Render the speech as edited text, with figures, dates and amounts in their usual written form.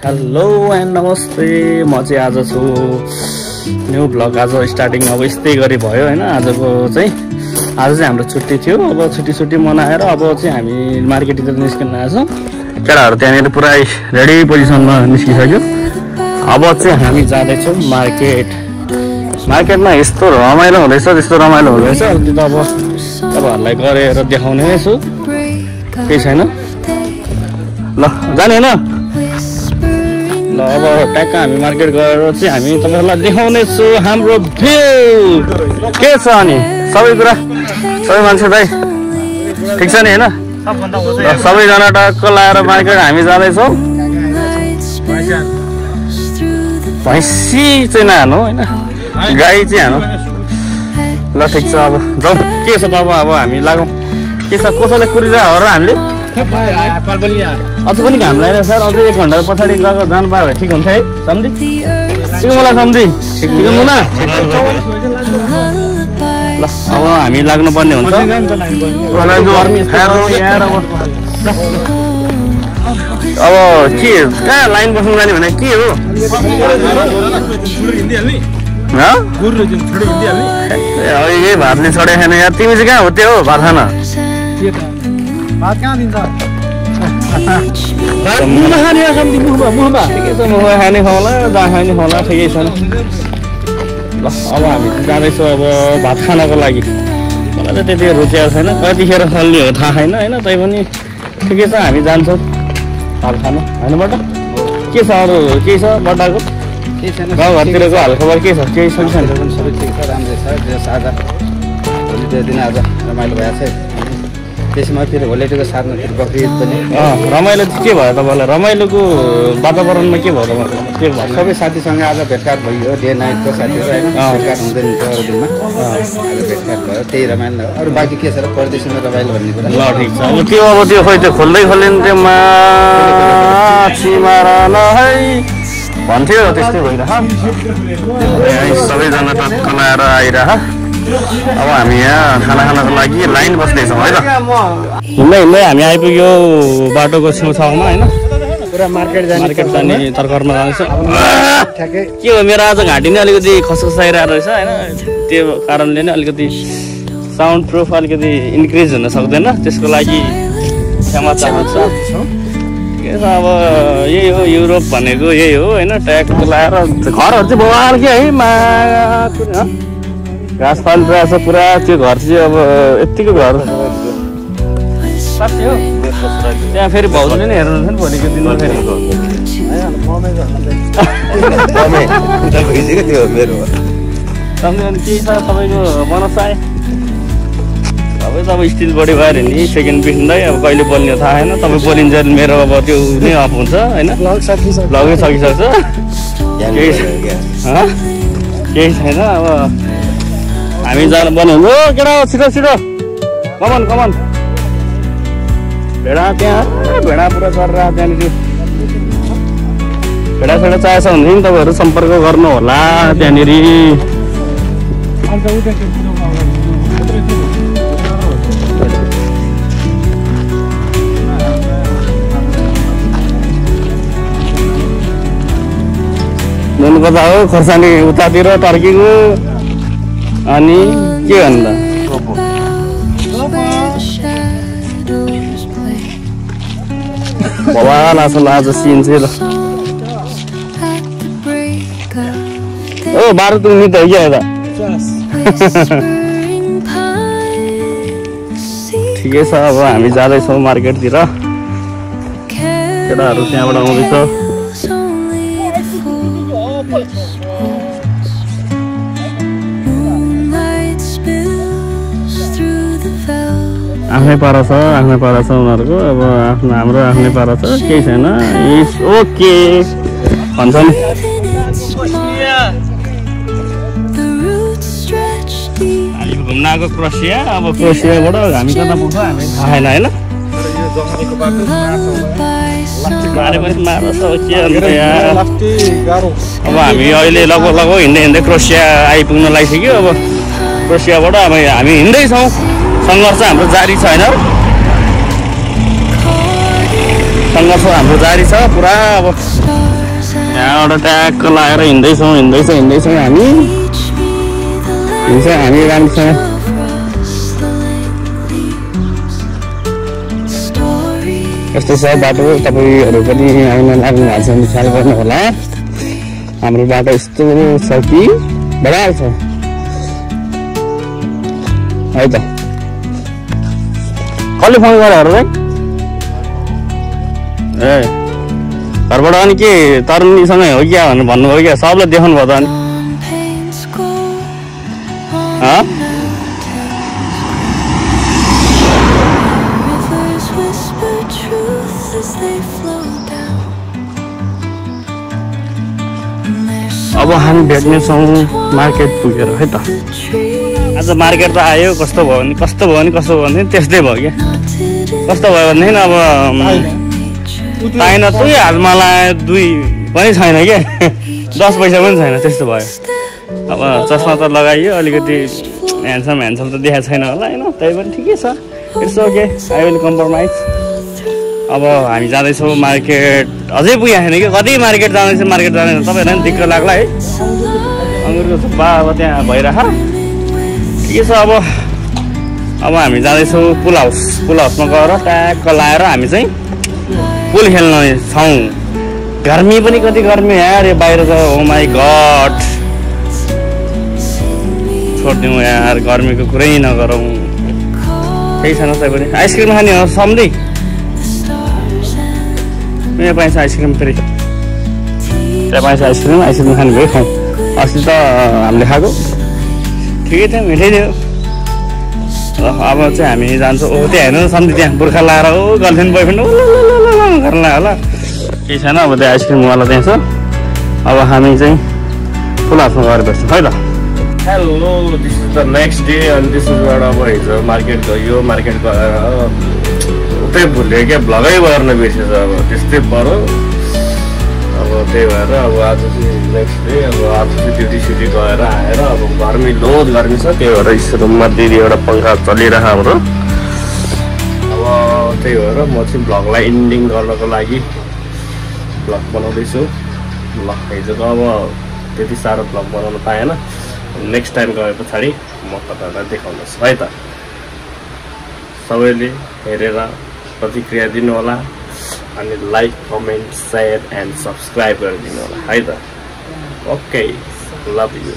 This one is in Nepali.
हेलो एन्ड नमस्ते। म चाहिँ आज छु न्यू भ्लग आज स्टार्टिङ अब यस्तै गरी भयो हैन। आजको चाहिँ आज चाहिँ हाम्रो छुट्टी थियो। अब छुट्टी मनाएर अब चाहिँ हामी मार्केटतिर निस्किन आएछौँ। केटाहरू त्यहाँनिर पुरा रेडी पोजिसनमा निस्किसक्यो। अब चाहिँ हामी जाँदैछौँ मार्केटमा यस्तो रमाइलो हुँदैछ त्यस्तो रमाइलो हुँदैछ। अहिले त अब तपाईँहरूलाई गरेर देखाउने छु, केही छैन। ल जाने होइन। ल अब ट्याक्क हामी मार्केट गएर चाहिँ हामी तपाईँहरूलाई देखाउने छु हाम्रो भ्यू के छ। अनि सबै कुरा सबै मान्छे दाइ ठिक छ नि होइन। सबैजना टक्क लाएर मार्केट हामी जाँदैछौँ। भैँसी चाहिँ नहानु होइन, गाई चाहिँ हानु। ल ठिक छ अब जाउँ। के छ त अब हामी लागौँ। के छ कसैले कुरिरहेको र हामीले अझ पनि घाम लागेर सर। अझै 1 घन्टा पछाडि गएको जानु पायो भने ठिक हुन्छ है सम्झी। ठिक मलाई सम्झी ठिक हुँदैन। ल अब हामी लाग्नुपर्ने हुन्छ। अब के कहाँ लाइन बस्नु जाने भने के हो। यही भातले छोडे खाने यार। तिमी चाहिँ कहाँ हो त्यो हो भात खान। खाने खाउँला दा खाने खाउँला ठिकै छैन। ल अब हामी जाँदैछौँ अब भात खानको लागि। मलाई त त्यति रुचेको छैन, कतिखेर फल्ने हो थाहा छैन होइन। तैपनि ठिकै छ हामी जान्छौँ भात खानु होइन। बट्टा के छ अरू केही छ बट्टाको गाउँघरतिरको हालखबर के छ। केही छ कि छैन। सबै ठिक छ, राम्रै छ। आज भोलिको दिन आज रमाइलो भएको छ। त्यसमा फेरि भोलिको साथमा फेरि बकरिद पनि रमाइलो के भयो तपाईँलाई। रमाइलोको वातावरणमा के भयो तपाईँलाई। के भयो सबै साथीसँग आज भेटघाट भयो। डे नाइटको साथीहरू होइन, भेटघाट हुँदैन थियो अरू दिनमा। आज भेटघाट भयो, त्यही रमाइलो। अरू बाँकी के छ र परदेशमा रमाइलो भन्ने कुरा। ल ठिक छ। अब त्यो खोइ त्यो खोल्दै खोल्दैन त्यो माछी मारन है भन्थ्यो त्यस्तै भइरह। सबैजना टक्क लाएर आइरह। अब हामी यहाँ खाना खानको लागि लाइन बस्दैछौँ है त। हिँड्दै हामी आइपुग्यो बाटोको छेउछाउमा होइन। पुरा मार्केट जाने तर्करमा जाँदैछ। के हो मेरो आज घाँटी नै अलिकति खसखसाइरहेको रहेछ होइन। त्यो कारणले नै अलिकति साउन्ड प्रुफ अलिकति इन्क्रिज हुन सक्दैन। त्यसको लागि क्षमा चाहन्छु। अब यही हो युरोप भनेको, यही हो होइन। ट्याक्क लाएर घरहरू चाहिँ बवाल के है घाँस पालिरहेको छ पुरा। त्यो घर चाहिँ अब यत्तिको घर साँच्चै हो। त्यहाँ फेरि भाउजूले नै हेर्नुहुन्छ नि भोलिको दिनमा फेरि। अनि के छ तपाईँको मनसाय। तपाईँ त अब स्टिल बडी भएर नि सेकेन्ड बित्दै अब कहिले बोल्ने थाहा छैन। तपाईँ बोलिन्छ मेरो अब त्यो नै अफ हुन्छ होइन। लगै सकिसक्छ केही छैन। अब हामी जानु पर्ने हो केटा। छिटो छिटो कमन भेडा त्यहाँ भेडा पुरा चरेर त्यहाँनिर। भेडा चाहिएछ भने तपाईँहरू सम्पर्क गर्नु होला त्यहाँनिर। नुन कता हो खोर्सानी उतातिर टर्कीको। अनि के भन्दा बवाल आजकल आज सिन चाहिँ ल। ओ 12 मिनट हो क्या यता। ठिकै छ अब हामी जाँदैछौँ मार्केटतिर। केटाहरू त्यहाँबाट आउँदैछ। आफ्नै पारा छ उनीहरूको। अब हाम्रो आफ्नै पारा छ, केही छैन। इट्स ओके भन्छ नि। हामी घुम्न आएको क्रोसिया। अब क्रोसियाबाट हामी कता पुग्छ हामी थाहा छैन होइन। मारे पनि मार्छ के अन्त यार। अब हामी अहिले लगभग हिँड्दै क्रोसिया आइपुग्न लागिसक्यो। अब क्रोसियाबाट अब हामी हिँड्दैछौँ। सङ्घर्ष हाम्रो जारी छ होइन। सङ्घर्ष हाम्रो जारी छ पुरा। अब यहाँबाट ट्याक्क लगाएर हिँड्दैछौँ हामी राम्रोसँग। यस्तो छ बाटो, तपाईँहरू पनि आउन लाग्नु भएको छ भने ख्याल गर्नु होला। हाम्रो बाटो यस्तो छ कि बडाल छ है त। कसले फोन गरेर चाहिँ ए घरबाट अनि के तरुणीसँगै हो क्या भनेर भन्नुभयो क्या? सबलाई देखाउनु भयो त अनि अब हामी भेट्नेछौँ मार्केट पुगेर है त। आज मार्केट त आयो, कस्तो भयो भने त्यस्तै भयो क्या। कस्तो भयो भनेदेखि अब पाएन तुई हातमा लायो, 2 पनि छैन क्या 10 पैसा पनि छैन, त्यस्तो भयो। अब चस्मा त लगाइयो, अलिकति ह्यान्डसम त देखाएको छैन होला होइन, त्यही पनि ठिकै छ। It's okay, I will compromise. अब हामी जाँदैछौँ मार्केट, अझै पुगेको छैन कि कति मार्केट जाँदैछ तपाईँहरूलाई पनि दिक्क लाग्ला है। अङ्गुरको थुक्पा अब त्यहाँ भइरह ठिकै छ। अब हामी जाँदैछौँ पुल हाउसमा गएर ट्याक्क लाएर हामी चाहिँ पुल खेल्न छौँ। गर्मी पनि कति गर्मी यार यो बाहिर त, ओ माई गड। छोडिदिउँ यार, गर्मीको कुरै नगरौँ। केही छैन तै पनि। आइसक्रिम खाने हो सम्झी? यहाँ पाइन्छ आइसक्रिम फेरि, त्यहाँ पाइन्छ आइसक्रिम खाने भयो खाउँ। अस्ति त हामीले खाएको ठिकै थियो, मिठै थियो। अब चाहिँ हामी जान्छौँ। ओ त्यहाँ हेर्नु सम्झी, त्यहाँ बुर्खा लाएर ओ गर्लफ्रेन्ड बोयफ्रेन्ड गर्न लाग्यो होला। केही छैन, अब त्यो आइसक्रिमवाला त्यहाँ छ। अब हामी चाहिँ पुल हाउसमा गएर बस्छौँ है त। Hello, this is the next day. अनि त्यसबाट अब हिजो मार्केट गयो, मार्केट गएर उतै भुल्यो क्या, भ्लगै गर्न बिर्सेछ। अब त्यस्तै पऱ्यो। अब त्यही भएर अब आज चाहिँ नेक्स्ट डे। अब आज चाहिँ ड्युटी गएर आएर अब गर्मी छ, त्यही भएर रुममा दिदी एउटा पङ्खा चलिरह हाम्रो। अब त्यही भएर म चाहिँ भ्लगलाई इन्डिङ गर्नको लागि भ्लग बनाउँदैछु। हिजो त अब त्यति साह्रो भ्लग बनाउनु पाएन। नेक्स्ट टाइम गए पछाडि म तपाईँहरूलाई देखाउनुहोस् है त। सबैले हेरेर प्रतिक्रिया दिनु होला, अनि like, comment, share and subscribe गरिदिनु होला है त। Okay, love you.